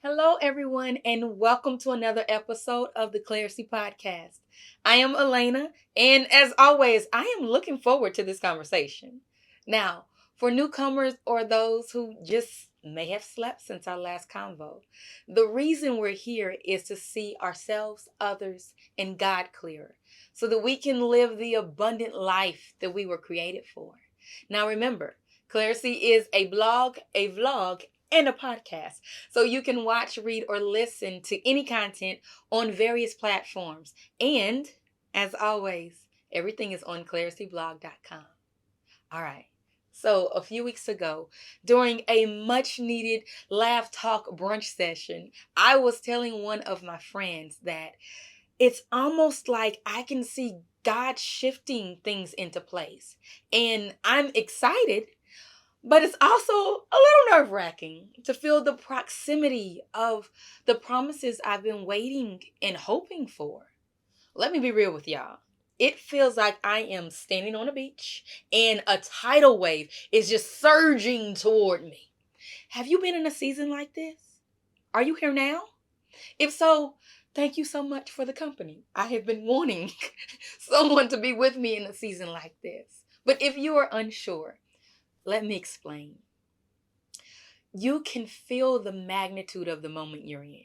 Hello, everyone, and welcome to another episode of the Clarisee podcast. I am Elena, and as always, I am looking forward to this conversation. Now, for newcomers or those who just may have slept since our last convo, the reason we're here is to see ourselves, others, and God clearer so that we can live the abundant life that we were created for. Now, remember, Clarisee is a blog, a vlog, and a podcast. So you can watch, read, or listen to any content on various platforms. And as always, everything is on clariseeblog.com. All right. So a few weeks ago, during a much needed laugh talk brunch session, I was telling one of my friends that it's almost like I can see God shifting things into place. And I'm excited, but it's also a little nerve wracking to feel the proximity of the promises I've been waiting and hoping for. Let me be real with y'all. It feels like I am standing on a beach and a tidal wave is just surging toward me. Have you been in a season like this? Are you here now? If so, thank you so much for the company. I have been wanting someone to be with me in a season like this. But if you are unsure, let me explain. You can feel the magnitude of the moment you're in.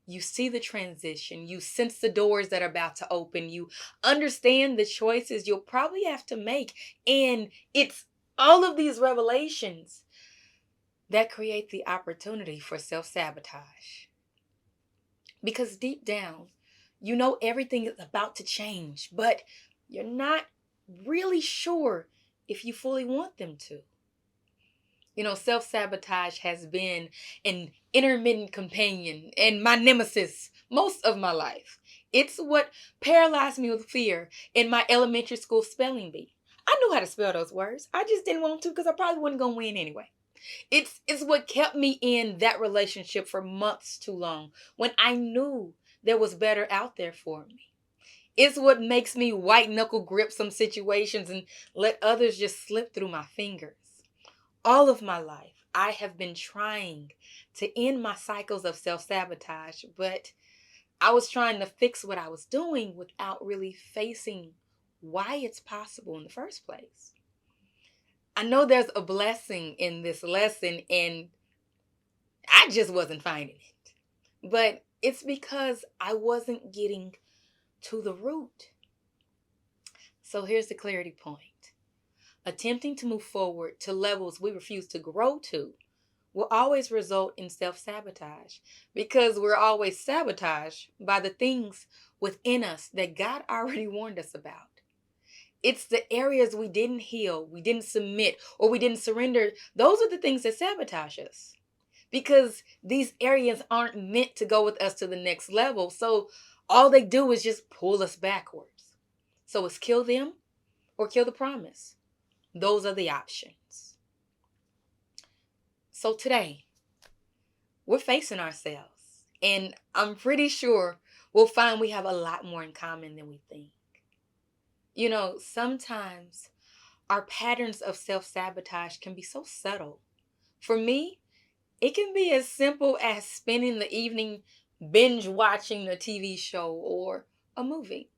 You see the transition. You sense the doors that are about to open. You understand the choices you'll probably have to make. And it's all of these revelations that create the opportunity for self sabotage. Because deep down, you know everything is about to change, but you're not really sure if you fully want them to. Self sabotage has been an intermittent companion and my nemesis most of my life. It's what paralyzed me with fear in my elementary school spelling bee. I knew how to spell those words. I just didn't want to because I probably wasn't going to win anyway. It's what kept me in that relationship for months too long when I knew there was better out there for me. It's what makes me white knuckle grip some situations and let others just slip through my fingers. All of my life, I have been trying to end my cycles of self sabotage, but I was trying to fix what I was doing without really facing why it's possible in the first place. I know there's a blessing in this lesson, and I just wasn't finding it. But it's because I wasn't getting to the root. So here's the clarity point. Attempting to move forward to levels we refuse to grow to will always result in self sabotage because we're always sabotaged by the things within us that God already warned us about. It's the areas we didn't heal, we didn't submit, or we didn't surrender. Those are the things that sabotage us because these areas aren't meant to go with us to the next level. So all they do is just pull us backwards. So it's kill them or kill the promise. Those are the options. So today, we're facing ourselves. And I'm pretty sure we'll find we have a lot more in common than we think. Sometimes our patterns of self sabotage can be so subtle. For me, it can be as simple as spending the evening binge watching a TV show or a movie.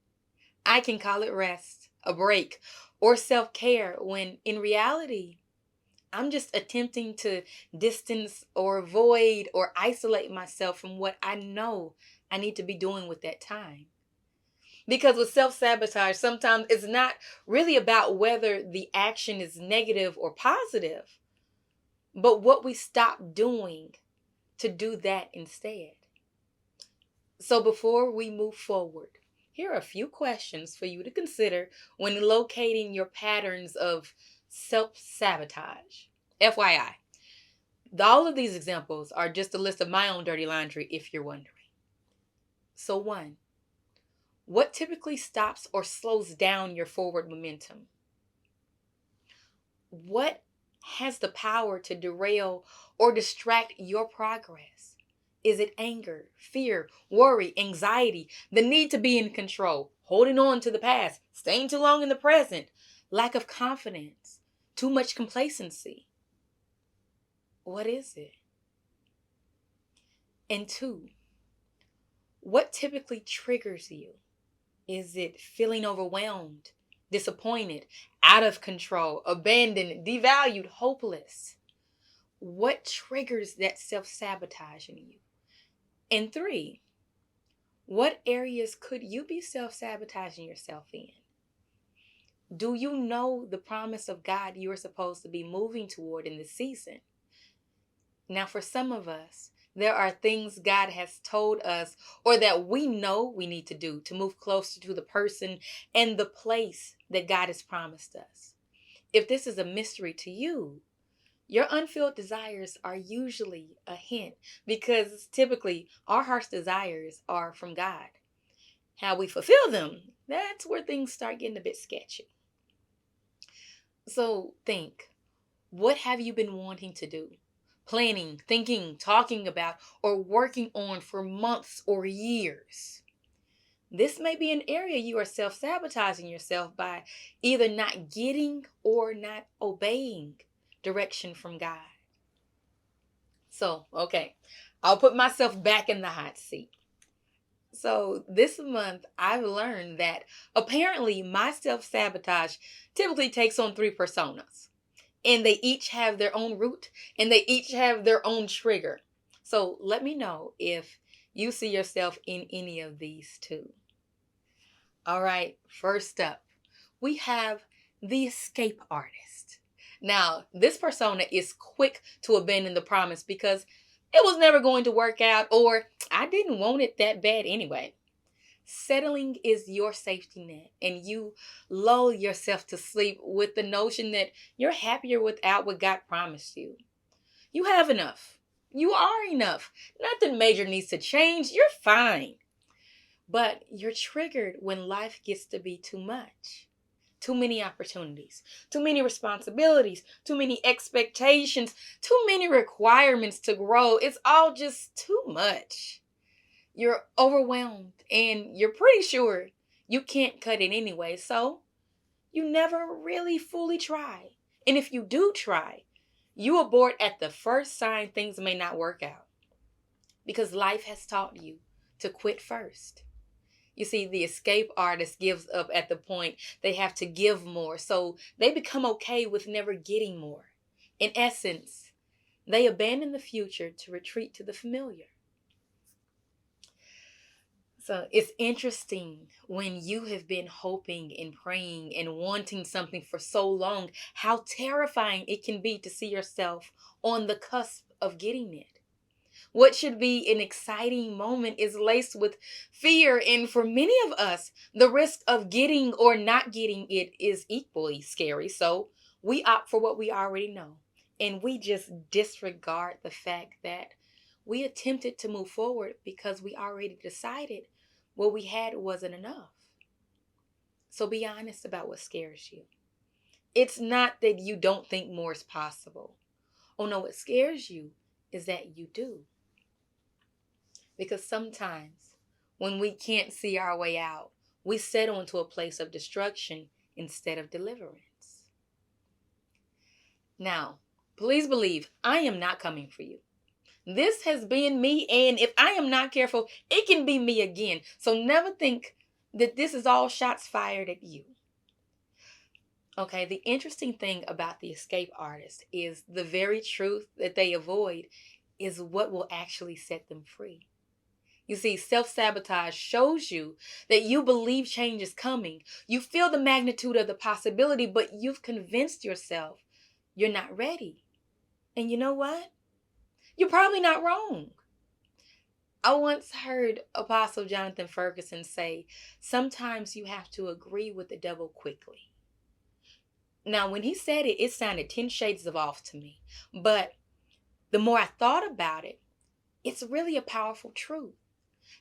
I can call it rest, a break, or self care when in reality, I'm just attempting to distance or avoid or isolate myself from what I know I need to be doing with that time. Because with self sabotage, sometimes it's not really about whether the action is negative or positive, but what we stop doing to do that instead. So before we move forward, here are a few questions for you to consider when locating your patterns of self sabotage. FYI, all of these examples are just a list of my own dirty laundry if you're wondering. So, one, what typically stops or slows down your forward momentum? What has the power to derail or distract your progress? Is it anger, fear, worry, anxiety, the need to be in control, holding on to the past, staying too long in the present, lack of confidence, too much complacency? What is it? And 2, what typically triggers you? Is it feeling overwhelmed, disappointed, out of control, abandoned, devalued, hopeless? What triggers that self-sabotage in you? And 3, what areas could you be self-sabotaging yourself in? Do you know the promise of God you are supposed to be moving toward in this season? Now, for some of us, there are things God has told us or that we know we need to do to move closer to the person and the place that God has promised us. If this is a mystery to you, your unfilled desires are usually a hint because typically our heart's desires are from God. How we fulfill them, that's where things start getting a bit sketchy. So think, what have you been wanting to do? Planning, thinking, talking about, or working on for months or years? This may be an area you are self-sabotaging yourself by either not getting or not obeying direction from God. So, okay, I'll put myself back in the hot seat. So this month, I've learned that apparently my self-sabotage typically takes on 3 personas. And they each have their own root and they each have their own trigger. So let me know if you see yourself in any of these too. All right, first up, we have the escape artist. Now, this persona is quick to abandon the promise because it was never going to work out or I didn't want it that bad anyway. Settling is your safety net, and you lull yourself to sleep with the notion that you're happier without what God promised you. You have enough. You are enough. Nothing major needs to change. You're fine. But you're triggered when life gets to be too much. Too many opportunities, too many responsibilities, too many expectations, too many requirements to grow. It's all just too much. You're overwhelmed and you're pretty sure you can't cut it anyway. So you never really fully try. And if you do try, you abort at the first sign things may not work out because life has taught you to quit first. You see, the escape artist gives up at the point they have to give more. So they become okay with never getting more. In essence, they abandon the future to retreat to the familiar. So it's interesting when you have been hoping and praying and wanting something for so long, how terrifying it can be to see yourself on the cusp of getting it. What should be an exciting moment is laced with fear, and for many of us, the risk of getting or not getting it is equally scary. So we opt for what we already know, and we just disregard the fact that we attempted to move forward because we already decided what we had wasn't enough. So be honest about what scares you. It's not that you don't think more is possible. Oh no, what scares you is that you do. Because sometimes when we can't see our way out, we settle into a place of destruction instead of deliverance. Now, please believe I am not coming for you. This has been me, and if I am not careful, it can be me again. So never think that this is all shots fired at you. Okay, the interesting thing about the escape artist is the very truth that they avoid is what will actually set them free. You see, self-sabotage shows you that you believe change is coming. You feel the magnitude of the possibility, but you've convinced yourself you're not ready. And you know what? You're probably not wrong. I once heard Apostle Jonathan Ferguson say, sometimes you have to agree with the devil quickly. Now, when he said it, it sounded 10 shades of off to me. But the more I thought about it, it's really a powerful truth.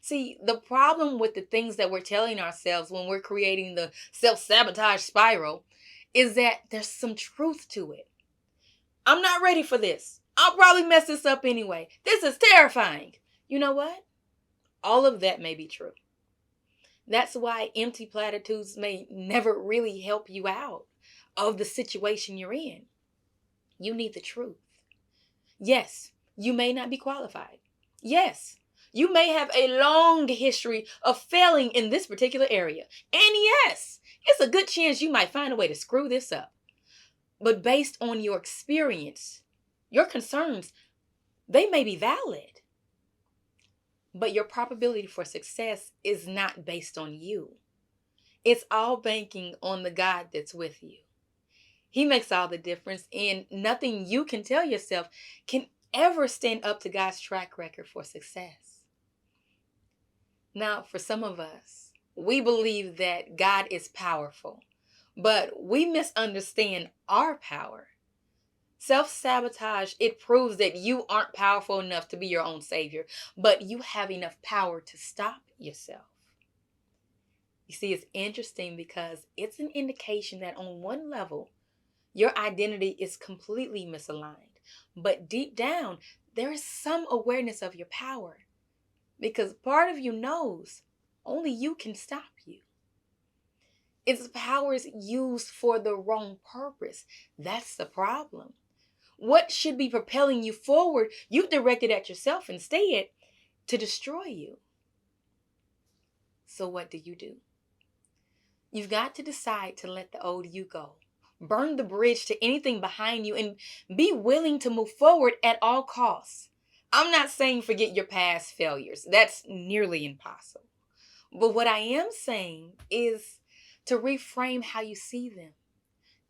See, the problem with the things that we're telling ourselves when we're creating the self-sabotage spiral is that there's some truth to it. I'm not ready for this. I'll probably mess this up anyway. This is terrifying. You know what? All of that may be true. That's why empty platitudes may never really help you out of the situation you're in. You need the truth. Yes, you may not be qualified. Yes, you may have a long history of failing in this particular area. And yes, it's a good chance you might find a way to screw this up. But based on your experience, your concerns, they may be valid. But your probability for success is not based on you. It's all banking on the God that's with you. He makes all the difference, and nothing you can tell yourself can ever stand up to God's track record for success. Now, for some of us, we believe that God is powerful, but we misunderstand our power. Self-sabotage, it proves that you aren't powerful enough to be your own savior, but you have enough power to stop yourself. You see, it's interesting because it's an indication that on one level, your identity is completely misaligned. But deep down, there is some awareness of your power because part of you knows only you can stop you. Its power is used for the wrong purpose. That's the problem. What should be propelling you forward, you've directed at yourself instead to destroy you. So what do? You've got to decide to let the old you go. Burn the bridge to anything behind you and be willing to move forward at all costs. I'm not saying forget your past failures. That's nearly impossible. But what I am saying is to reframe how you see them.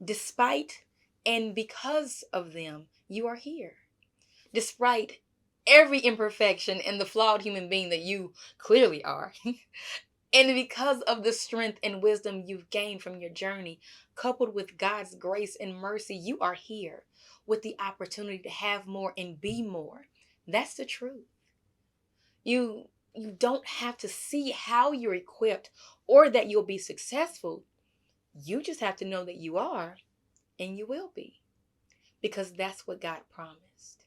Despite and because of them, you are here. Despite every imperfection and the flawed human being that you clearly are. And because of the strength and wisdom you've gained from your journey, coupled with God's grace and mercy, you are here with the opportunity to have more and be more. That's the truth. You don't have to see how you're equipped or that you'll be successful. You just have to know that you are and you will be, because that's what God promised.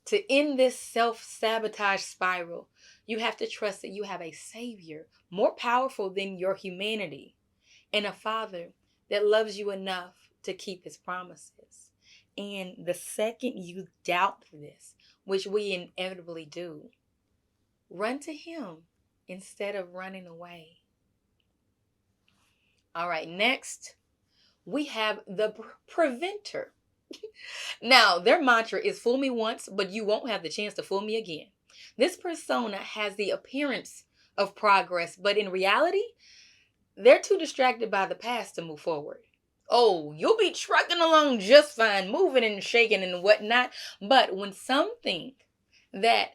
To end this self-sabotage spiral, you have to trust that you have a Savior more powerful than your humanity and a Father that loves you enough to keep His promises. And the second you doubt this, which we inevitably do, run to Him instead of running away. All right, next we have the preventer. Now, their mantra is fool me once, but you won't have the chance to fool me again. This persona has the appearance of progress, but in reality, they're too distracted by the past to move forward. Oh, you'll be trucking along just fine, moving and shaking and whatnot. But when something that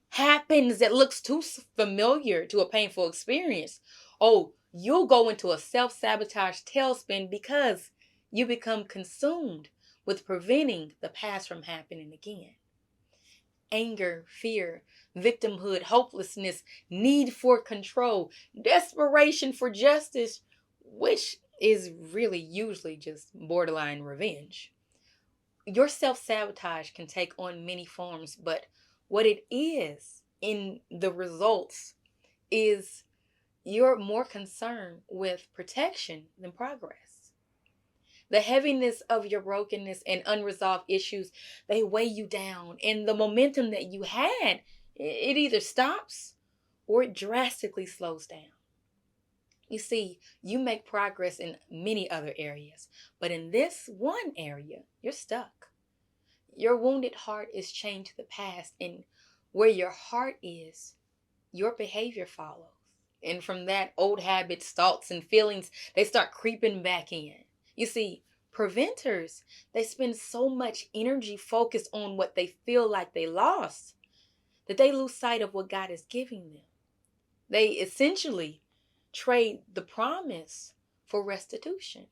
happens that looks too familiar to a painful experience, oh, you'll go into a self-sabotage tailspin because you become consumed with preventing the past from happening again. Anger, fear, victimhood, hopelessness, need for control, desperation for justice, which is really usually just borderline revenge. Your self-sabotage can take on many forms, but what it is in the results is you're more concerned with protection than progress. The heaviness of your brokenness and unresolved issues, they weigh you down. And the momentum that you had, it either stops or it drastically slows down. You see, you make progress in many other areas, but in this one area, you're stuck. Your wounded heart is chained to the past, and where your heart is, your behavior follows. And from that, old habits, thoughts, and feelings, they start creeping back in. You see, preventers, they spend so much energy focused on what they feel like they lost that they lose sight of what God is giving them. They essentially trade the promise for restitution.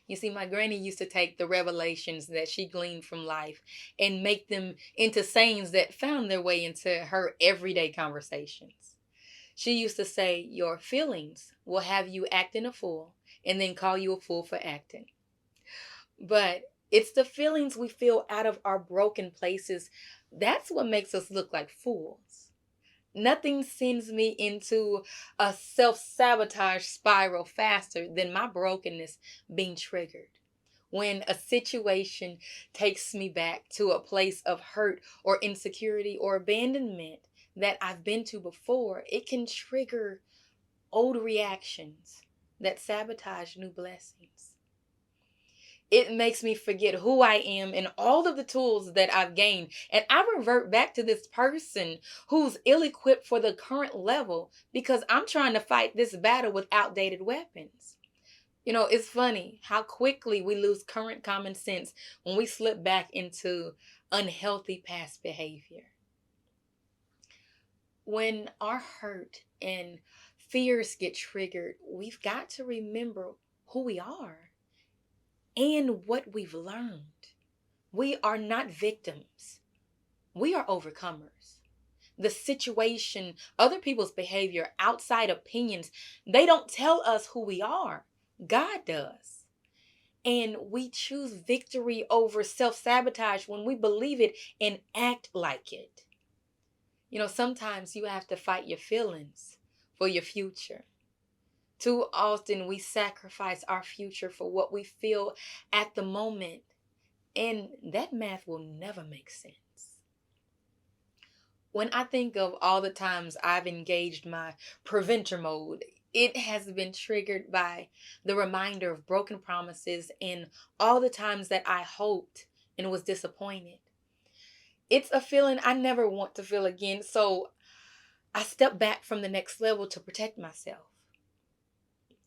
You see, my granny used to take the revelations that she gleaned from life and make them into sayings that found their way into her everyday conversations. She used to say, your feelings will have you acting a fool and then call you a fool for acting. But it's the feelings we feel out of our broken places. That's what makes us look like fools. Nothing sends me into a self-sabotage spiral faster than my brokenness being triggered. When a situation takes me back to a place of hurt or insecurity or abandonment that I've been to before, it can trigger old reactions that sabotage new blessings. It makes me forget who I am and all of the tools that I've gained. And I revert back to this person who's ill equipped for the current level because I'm trying to fight this battle with outdated weapons. It's funny how quickly we lose current common sense when we slip back into unhealthy past behavior. When our hurt and fears get triggered, we've got to remember who we are and what we've learned. We are not victims. We are overcomers. The situation, other people's behavior, outside opinions, they don't tell us who we are. God does. And we choose victory over self-sabotage when we believe it and act like it. Sometimes you have to fight your feelings for your future. Too often we sacrifice our future for what we feel at the moment, and that math will never make sense. When I think of all the times I've engaged my preventer mode, it has been triggered by the reminder of broken promises and all the times that I hoped and was disappointed. It's a feeling I never want to feel again, so I step back from the next level to protect myself.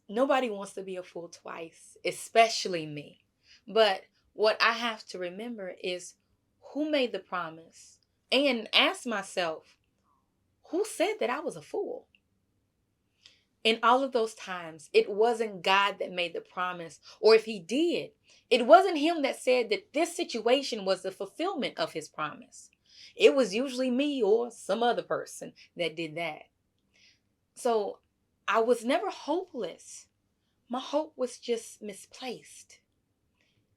Nobody wants to be a fool twice, especially me. But what I have to remember is who made the promise and ask myself, who said that I was a fool? In all of those times, it wasn't God that made the promise, or if he did, it wasn't him that said that this situation was the fulfillment of his promise. It was usually me or some other person that did that. So I was never hopeless. My hope was just misplaced.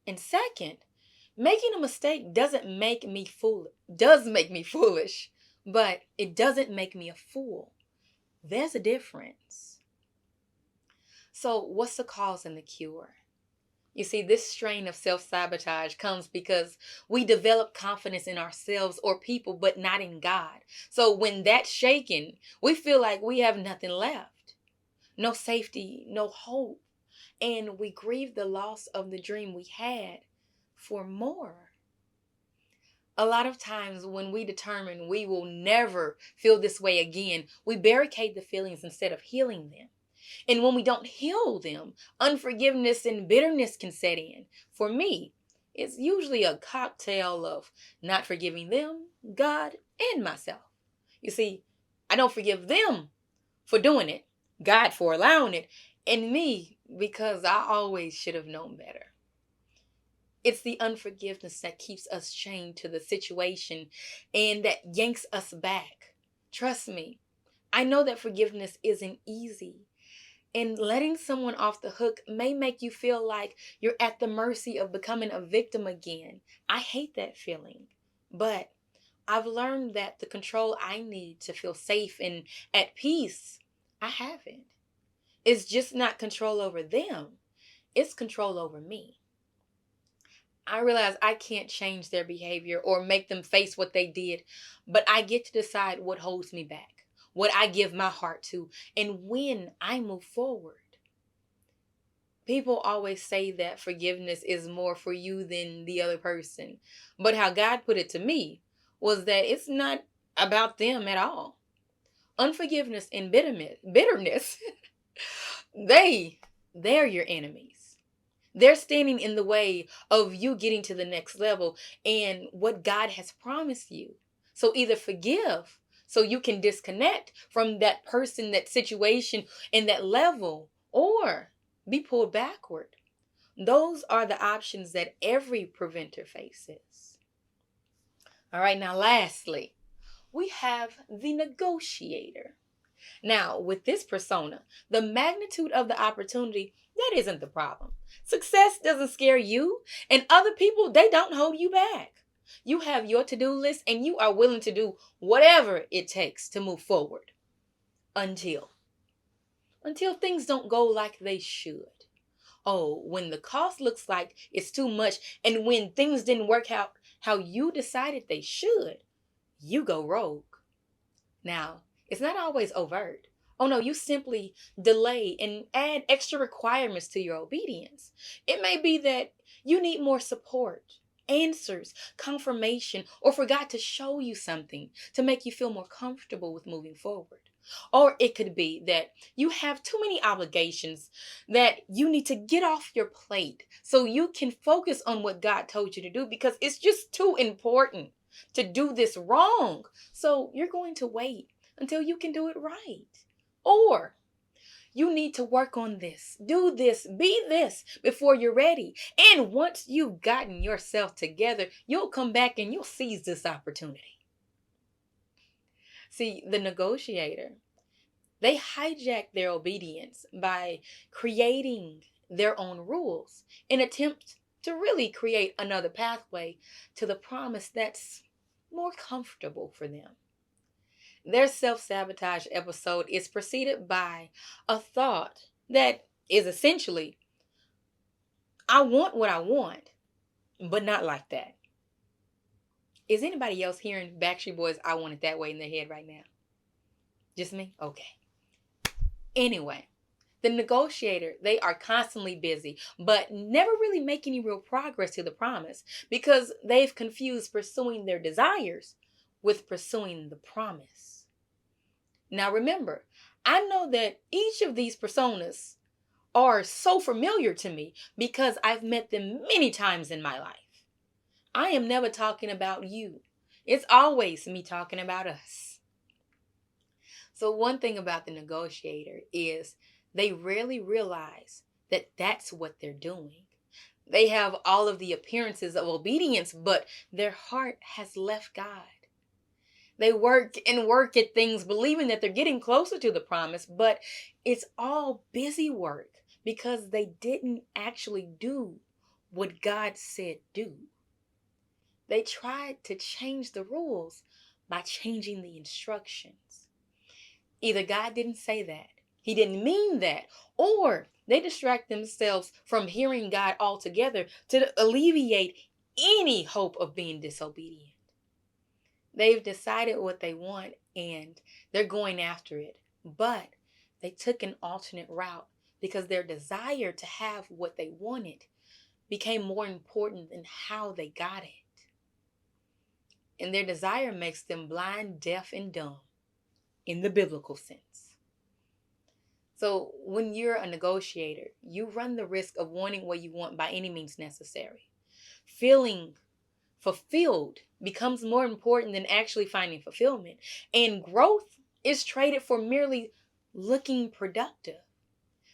And second, making a mistake does make me foolish, but it doesn't make me a fool. There's a difference. So what's the cause and the cure? You see, this strain of self-sabotage comes because we develop confidence in ourselves or people, but not in God. So when that's shaken, we feel like we have nothing left. No safety, no hope. And we grieve the loss of the dream we had for more. A lot of times when we determine we will never feel this way again, we barricade the feelings instead of healing them. And when we don't heal them, unforgiveness and bitterness can set in. For me, it's usually a cocktail of not forgiving them, God, and myself. You see, I don't forgive them for doing it, God for allowing it, and me because I always should have known better. It's the unforgiveness that keeps us chained to the situation and that yanks us back. Trust me, I know that forgiveness isn't easy. And letting someone off the hook may make you feel like you're at the mercy of becoming a victim again. I hate that feeling. But I've learned that the control I need to feel safe and at peace, I have it. It's just not control over them. It's control over me. I realize I can't change their behavior or make them face what they did, but I get to decide what holds me back, what I give my heart to, and when I move forward. People always say that forgiveness is more for you than the other person. But how God put it to me was that it's not about them at all. Unforgiveness and bitterness, they're your enemies. They're standing in the way of you getting to the next level and what God has promised you. So either forgive so you can disconnect from that person, that situation, and that level, or be pulled backward. Those are the options that every preventer faces. All right, now lastly, we have the negotiator. Now, with this persona, the magnitude of the opportunity, that isn't the problem. Success doesn't scare you, and other people, they don't hold you back. You have your to-do list, and you are willing to do whatever it takes to move forward until things don't go like they should. Oh, when the cost looks like it's too much and when things didn't work out how you decided they should, you go rogue. Now, it's not always overt. Oh no, you simply delay and add extra requirements to your obedience. It may be that you need more support, answers, confirmation, or forgot to show you something to make you feel more comfortable with moving forward. Or it could be that you have too many obligations that you need to get off your plate so you can focus on what God told you to do because it's just too important to do this wrong. So you're going to wait until you can do it right. Or you need to work on this, do this, be this before you're ready. And once you've gotten yourself together, you'll come back and you'll seize this opportunity. See, the negotiator, they hijack their obedience by creating their own rules in attempt to really create another pathway to the promise that's more comfortable for them. Their self sabotage episode is preceded by a thought that is essentially, I want what I want, but not like that. Is anybody else hearing Backstreet Boys' I Want It That Way in their head right now? Just me? Okay. Anyway, the negotiator, they are constantly busy, but never really make any real progress to the promise because they've confused pursuing their desires with pursuing the promise. Now remember, I know that each of these personas are so familiar to me because I've met them many times in my life. I am never talking about you. It's always me talking about us. So one thing about the negotiator is they rarely realize that that's what they're doing. They have all of the appearances of obedience, but their heart has left God. They work and work at things believing that they're getting closer to the promise, but it's all busy work because they didn't actually do what God said do. They tried to change the rules by changing the instructions. Either God didn't say that, He didn't mean that, or they distract themselves from hearing God altogether to alleviate any hope of being disobedient. They've decided what they want and they're going after it, but they took an alternate route because their desire to have what they wanted became more important than how they got it. And their desire makes them blind, deaf, and dumb in the biblical sense. So when you're a negotiator, you run the risk of wanting what you want by any means necessary. Feeling fulfilled becomes more important than actually finding fulfillment. And growth is traded for merely looking productive.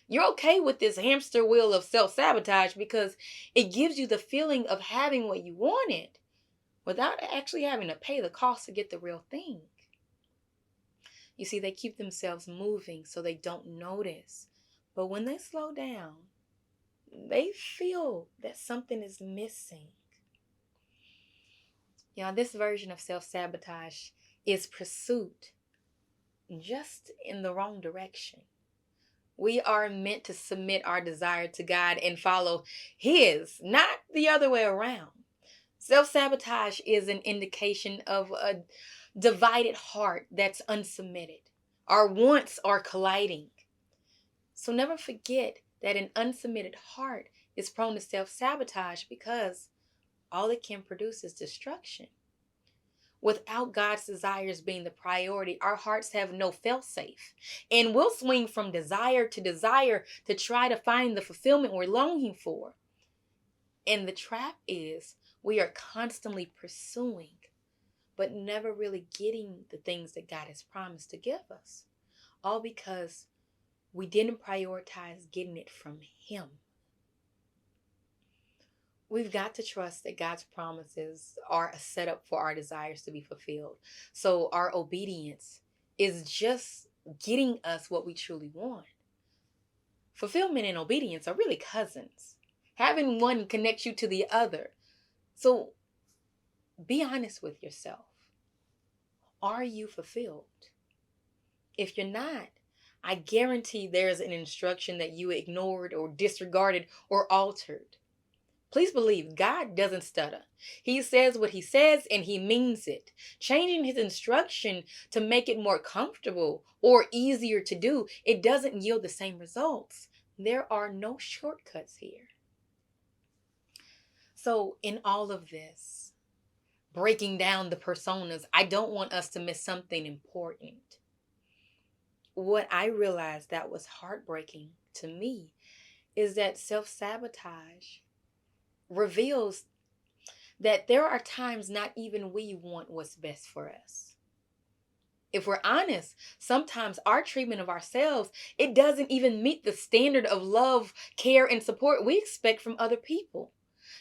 You're okay with this hamster wheel of self-sabotage because it gives you the feeling of having what you wanted without actually having to pay the cost to get the real thing. You see, they keep themselves moving so they don't notice. But when they slow down, they feel that something is missing. This version of self-sabotage is pursuit just in the wrong direction. We are meant to submit our desire to God and follow His, not the other way around. Self-sabotage is an indication of a divided heart that's unsubmitted. Our wants are colliding. So never forget that an unsubmitted heart is prone to self-sabotage because all it can produce is destruction. Without God's desires being the priority, our hearts have no fail-safe. And we'll swing from desire to try to find the fulfillment we're longing for. And the trap is we are constantly pursuing, but never really getting the things that God has promised to give us. All because we didn't prioritize getting it from Him. We've got to trust that God's promises are a setup for our desires to be fulfilled. So our obedience is just getting us what we truly want. Fulfillment and obedience are really cousins. Having one connects you to the other. So be honest with yourself. Are you fulfilled? If you're not, I guarantee there's an instruction that you ignored or disregarded or altered. Please believe God doesn't stutter. He says what he says and he means it. Changing his instruction to make it more comfortable or easier to do, it doesn't yield the same results. There are no shortcuts here. So, in all of this, breaking down the personas, I don't want us to miss something important. What I realized that was heartbreaking to me is that self sabotage reveals that there are times not even we want what's best for us. If we're honest, sometimes our treatment of ourselves, it doesn't even meet the standard of love, care, and support we expect from other people.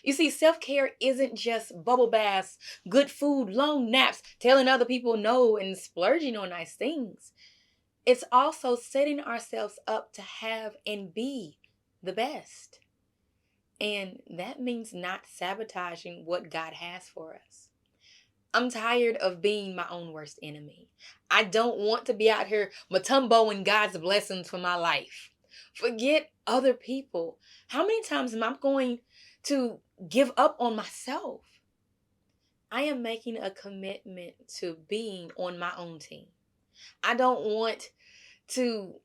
You see, self-care isn't just bubble baths, good food, long naps, telling other people no, and splurging on nice things. It's also setting ourselves up to have and be the best. And that means not sabotaging what God has for us. I'm tired of being my own worst enemy. I don't want to be out here matumboing God's blessings for my life. Forget other people. How many times am I going to give up on myself? I am making a commitment to being on my own team. I don't want to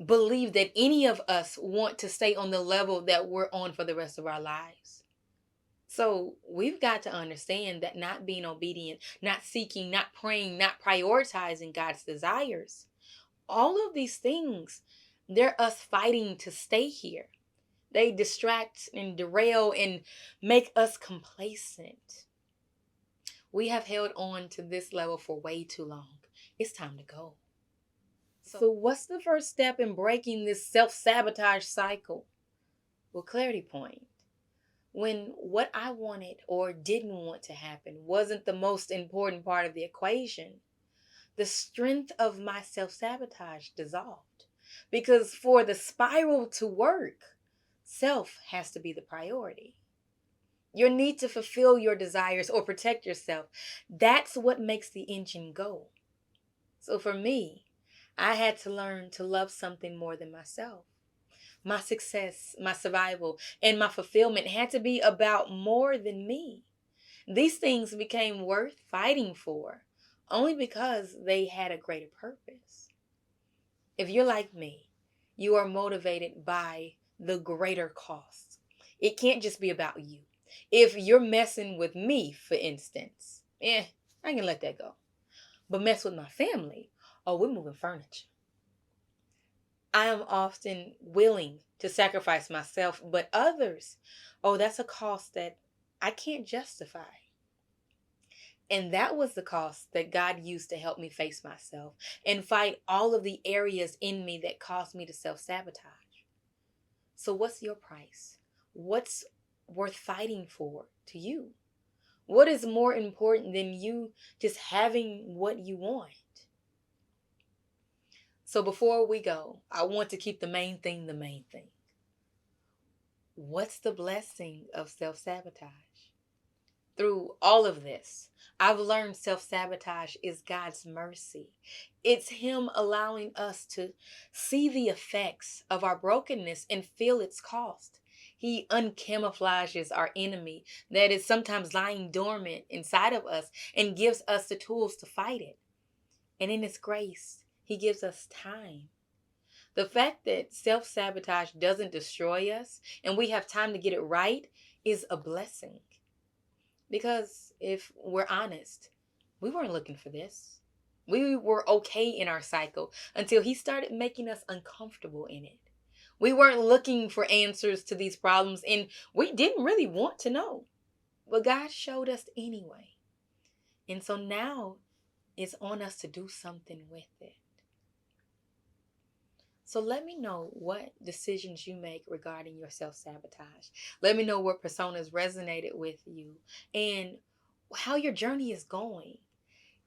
believe that any of us want to stay on the level that we're on for the rest of our lives. So we've got to understand that not being obedient, not seeking, not praying, not prioritizing God's desires, all of these things, they're us fighting to stay here. They distract and derail and make us complacent. We have held on to this level for way too long. It's time to go. So what's the first step in breaking this self-sabotage cycle? Well, clarity point. When what I wanted or didn't want to happen wasn't the most important part of the equation, the strength of my self-sabotage dissolved. Because for the spiral to work, self has to be the priority. Your need to fulfill your desires or protect yourself, that's what makes the engine go. So for me, I had to learn to love something more than myself. My success, my survival, and my fulfillment had to be about more than me. These things became worth fighting for only because they had a greater purpose. If you're like me, you are motivated by the greater cost. It can't just be about you. If you're messing with me, for instance, I can let that go. But mess with my family, oh, we're moving furniture. I am often willing to sacrifice myself, but others, oh, that's a cost that I can't justify. And that was the cost that God used to help me face myself and fight all of the areas in me that caused me to self-sabotage. So what's your price? What's worth fighting for to you? What is more important than you just having what you want? So before we go, I want to keep the main thing the main thing. What's the blessing of self-sabotage? Through all of this, I've learned self-sabotage is God's mercy. It's Him allowing us to see the effects of our brokenness and feel its cost. He uncamouflages our enemy that is sometimes lying dormant inside of us and gives us the tools to fight it. And in His grace, He gives us time. The fact that self-sabotage doesn't destroy us and we have time to get it right is a blessing. Because if we're honest, we weren't looking for this. We were okay in our cycle until He started making us uncomfortable in it. We weren't looking for answers to these problems and we didn't really want to know. But God showed us anyway. And so now it's on us to do something with it. So let me know what decisions you make regarding your self-sabotage. Let me know what personas resonated with you and how your journey is going.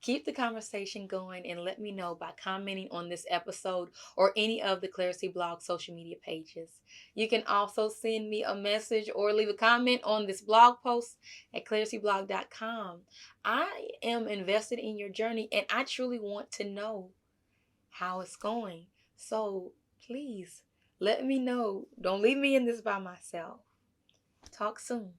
Keep the conversation going and let me know by commenting on this episode or any of the Clarisee blog social media pages. You can also send me a message or leave a comment on this blog post at clariseeblog.com. I am invested in your journey and I truly want to know how it's going. So please let me know. Don't leave me in this by myself. Talk soon.